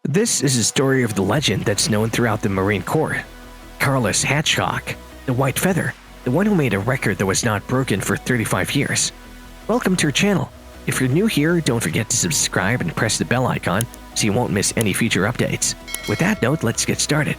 This is a story of the legend that's known throughout the Marine Corps. Carlos Hathcock, the White Feather, the one who made a record that was not broken for 35 years. Welcome to our channel. If you're new here, don't forget to subscribe and press the bell icon so you won't miss any future updates. With that note, let's get started.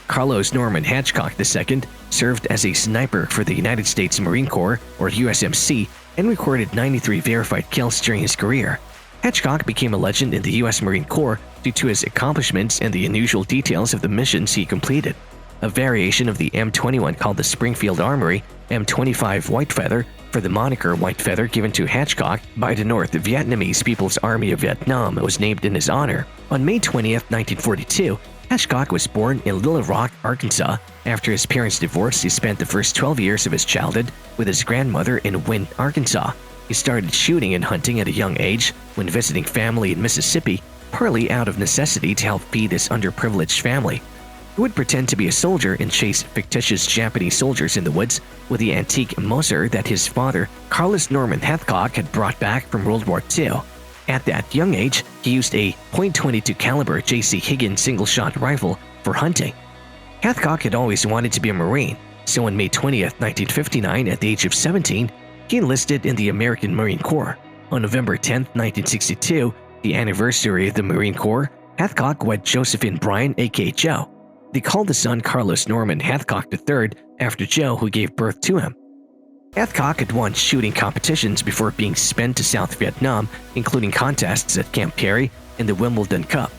Carlos Norman Hathcock II served as a sniper for the United States Marine Corps, or USMC, and recorded 93 verified kills during his career. Hathcock became a legend in the US Marine Corps due to his accomplishments and the unusual details of the missions he completed. A variation of the M21 called the Springfield Armory M25 White Feather for the moniker White Feather given to Hathcock by the North Vietnamese People's Army of Vietnam was named in his honor. On May 20, 1942, Hathcock was born in Little Rock, Arkansas. After his parents' divorce, he spent the first 12 years of his childhood with his grandmother in Wynne, Arkansas. He started shooting and hunting at a young age when visiting family in Mississippi, partly out of necessity to help feed his underprivileged family. He would pretend to be a soldier and chase fictitious Japanese soldiers in the woods with the antique Moser that his father, Carlos Norman Hathcock, had brought back from World War II. At that young age, he used a .22 caliber J.C. Higgins single-shot rifle for hunting. Hathcock had always wanted to be a Marine, so on May 20, 1959, at the age of 17, he enlisted in the American Marine Corps. On November 10, 1962, the anniversary of the Marine Corps, Hathcock wed Josephine Bryan, aka Joe. They called the son Carlos Norman Hathcock III after Joe, who gave birth to him. Hathcock had won shooting competitions before being sent to South Vietnam, including contests at Camp Peary and the Wimbledon Cup.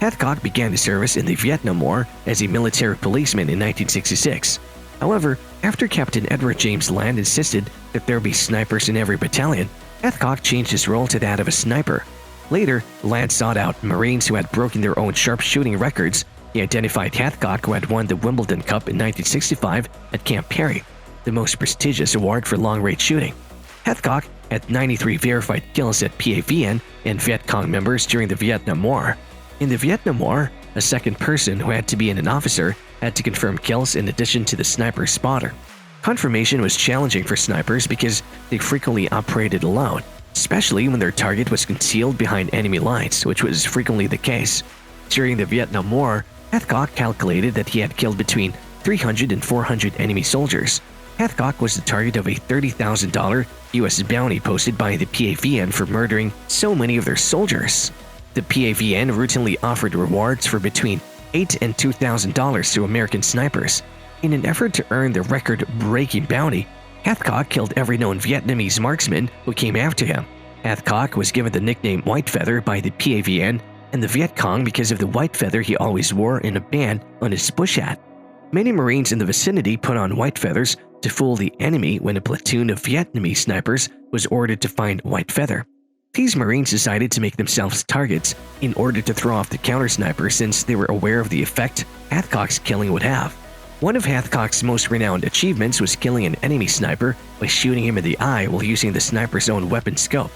Hathcock began his service in the Vietnam War as a military policeman in 1966. However, after Captain Edward James Land insisted that there be snipers in every battalion, Hathcock changed his role to that of a sniper. Later, Land sought out Marines who had broken their own sharpshooting records. He identified Hathcock, who had won the Wimbledon Cup in 1965 at Camp Peary, the most prestigious award for long-range shooting. Hathcock had 93 verified kills at PAVN and Viet Cong members during the Vietnam War. In the Vietnam War, a second person who had to be an officer had to confirm kills in addition to the sniper spotter. Confirmation was challenging for snipers because they frequently operated alone, especially when their target was concealed behind enemy lines, which was frequently the case. During the Vietnam War, Hathcock calculated that he had killed between 300 and 400 enemy soldiers. Hathcock was the target of a $30,000 U.S. bounty posted by the PAVN for murdering so many of their soldiers. The PAVN routinely offered rewards for between $8,000 and $2,000 to American snipers. In an effort to earn the record-breaking bounty, Hathcock killed every known Vietnamese marksman who came after him. Hathcock was given the nickname White Feather by the PAVN and the Viet Cong because of the white feather he always wore in a band on his bush hat. Many Marines in the vicinity put on white feathers to fool the enemy when a platoon of Vietnamese snipers was ordered to find White Feather. These Marines decided to make themselves targets in order to throw off the counter-sniper since they were aware of the effect Hathcock's killing would have. One of Hathcock's most renowned achievements was killing an enemy sniper by shooting him in the eye while using the sniper's own weapon scope.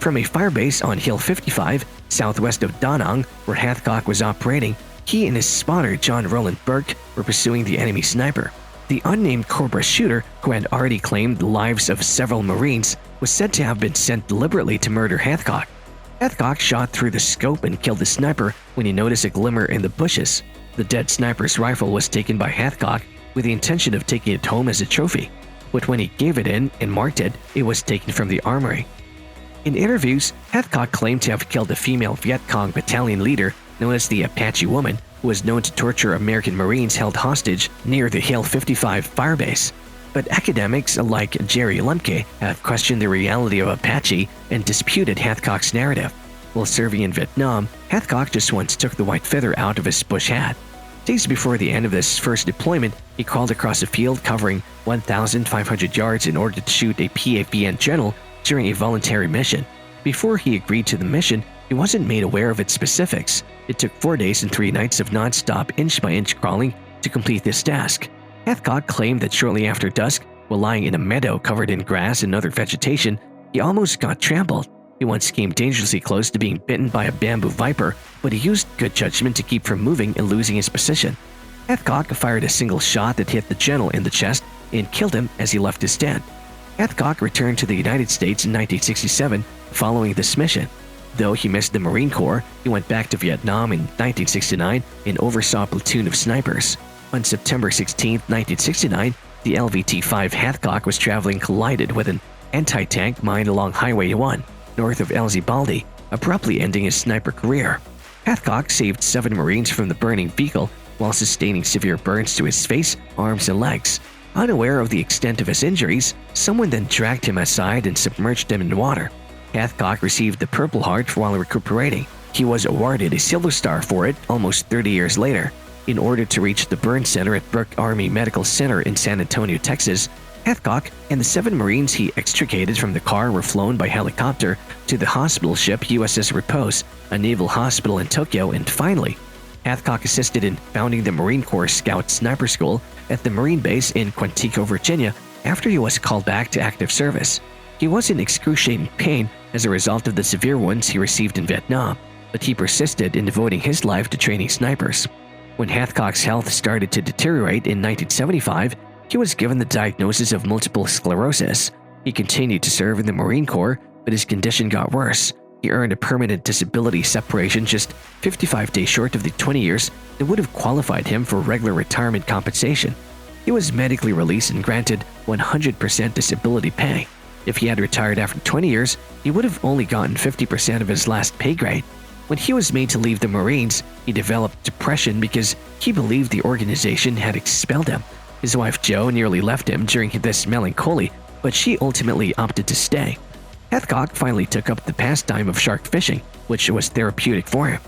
From a firebase on Hill 55, southwest of Da Nang, where Hathcock was operating, he and his spotter John Roland Burke were pursuing the enemy sniper. The unnamed Cobra shooter, who had already claimed the lives of several Marines, was said to have been sent deliberately to murder Hathcock. Hathcock shot through the scope and killed the sniper when he noticed a glimmer in the bushes. The dead sniper's rifle was taken by Hathcock with the intention of taking it home as a trophy, but when he gave it in and marked it, it was taken from the armory. In interviews, Hathcock claimed to have killed a female Viet Cong battalion leader known as the Apache Woman, who was known to torture American Marines held hostage near the Hill 55 firebase. But academics like Jerry Lemke have questioned the reality of Apache and disputed Hathcock's narrative. While serving in Vietnam, Hathcock just once took the white feather out of his bush hat. Days before the end of this first deployment, he crawled across a field covering 1,500 yards in order to shoot a PAVN general during a voluntary mission. Before he agreed to the mission, he wasn't made aware of its specifics. It took 4 days and 3 nights of non-stop inch-by-inch crawling to complete this task. Hathcock claimed that shortly after dusk, while lying in a meadow covered in grass and other vegetation, he almost got trampled. He once came dangerously close to being bitten by a bamboo viper, but he used good judgment to keep from moving and losing his position. Hathcock fired a single shot that hit the general in the chest and killed him as he left his stand. Hathcock returned to the United States in 1967 following this mission. Though he missed the Marine Corps, he went back to Vietnam in 1969 and oversaw a platoon of snipers. On September 16, 1969, the LVT-5 Hathcock was traveling collided with an anti-tank mine along Highway 1, north of LZ Baldy, abruptly ending his sniper career. Hathcock saved 7 Marines from the burning vehicle while sustaining severe burns to his face, arms, and legs. Unaware of the extent of his injuries, someone then dragged him aside and submerged him in water. Hathcock received the Purple Heart while recuperating. He was awarded a Silver Star for it almost 30 years later. In order to reach the burn center at Brooke Army Medical Center in San Antonio, Texas, Hathcock and the 7 Marines he extricated from the car were flown by helicopter to the hospital ship USS Repose, a naval hospital in Tokyo, and finally, Hathcock assisted in founding the Marine Corps Scout Sniper School at the Marine Base in Quantico, Virginia, after he was called back to active service. He was in excruciating pain as a result of the severe wounds he received in Vietnam, but he persisted in devoting his life to training snipers. When Hathcock's health started to deteriorate in 1975, he was given the diagnosis of multiple sclerosis. He continued to serve in the Marine Corps, but his condition got worse. He earned a permanent disability separation just 55 days short of the 20 years that would have qualified him for regular retirement compensation. He was medically released and granted 100% disability pay. If he had retired after 20 years, he would have only gotten 50% of his last pay grade. When he was made to leave the Marines, he developed depression because he believed the organization had expelled him. His wife Jo nearly left him during this melancholy, but she ultimately opted to stay. Hathcock finally took up the pastime of shark fishing, which was therapeutic for him.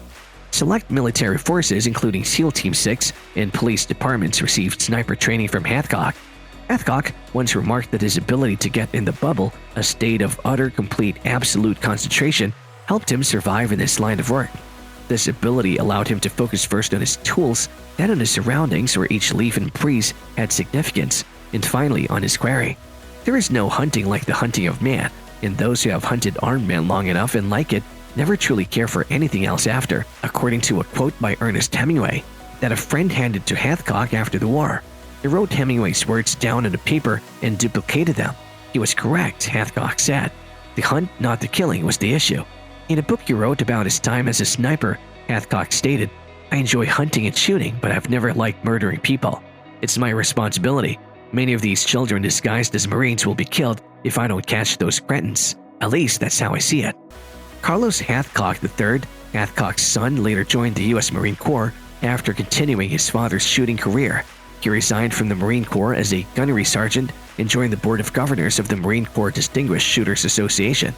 Select military forces, including SEAL Team 6 and police departments, received sniper training from Hathcock. Hathcock once remarked that his ability to get in the bubble, a state of utter, complete, absolute concentration, helped him survive in this line of work. This ability allowed him to focus first on his tools, then on his surroundings where each leaf and breeze had significance, and finally on his quarry. There is no hunting like the hunting of man, and those who have hunted armed men long enough and like it never truly care for anything else after, according to a quote by Ernest Hemingway that a friend handed to Hathcock after the war. He wrote Hemingway's words down on a paper and duplicated them. He was correct, Hathcock said. The hunt, not the killing, was the issue. In a book he wrote about his time as a sniper, Hathcock stated, "I enjoy hunting and shooting, but I've never liked murdering people. It's my responsibility. Many of these children disguised as Marines will be killed if I don't catch those cretins. At least that's how I see it." Carlos Hathcock III, Hathcock's son, later joined the U.S. Marine Corps after continuing his father's shooting career. He resigned from the Marine Corps as a Gunnery Sergeant and joined the Board of Governors of the Marine Corps Distinguished Shooters Association.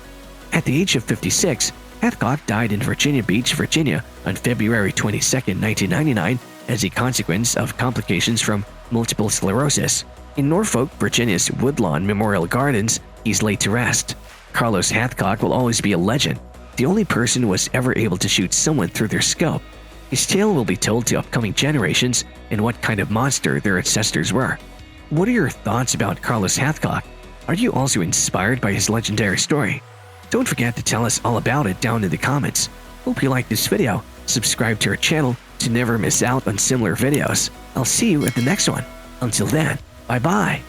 At the age of 56, Hathcock died in Virginia Beach, Virginia on February 22, 1999 as a consequence of complications from multiple sclerosis. In Norfolk, Virginia's Woodlawn Memorial Gardens, he's laid to rest. Carlos Hathcock will always be a legend, the only person who was ever able to shoot someone through their scope. His tale will be told to upcoming generations and what kind of monster their ancestors were. What are your thoughts about Carlos Hathcock? Are you also inspired by his legendary story? Don't forget to tell us all about it down in the comments. Hope you liked this video. Subscribe to our channel to never miss out on similar videos. I'll see you at the next one. Until then, bye-bye.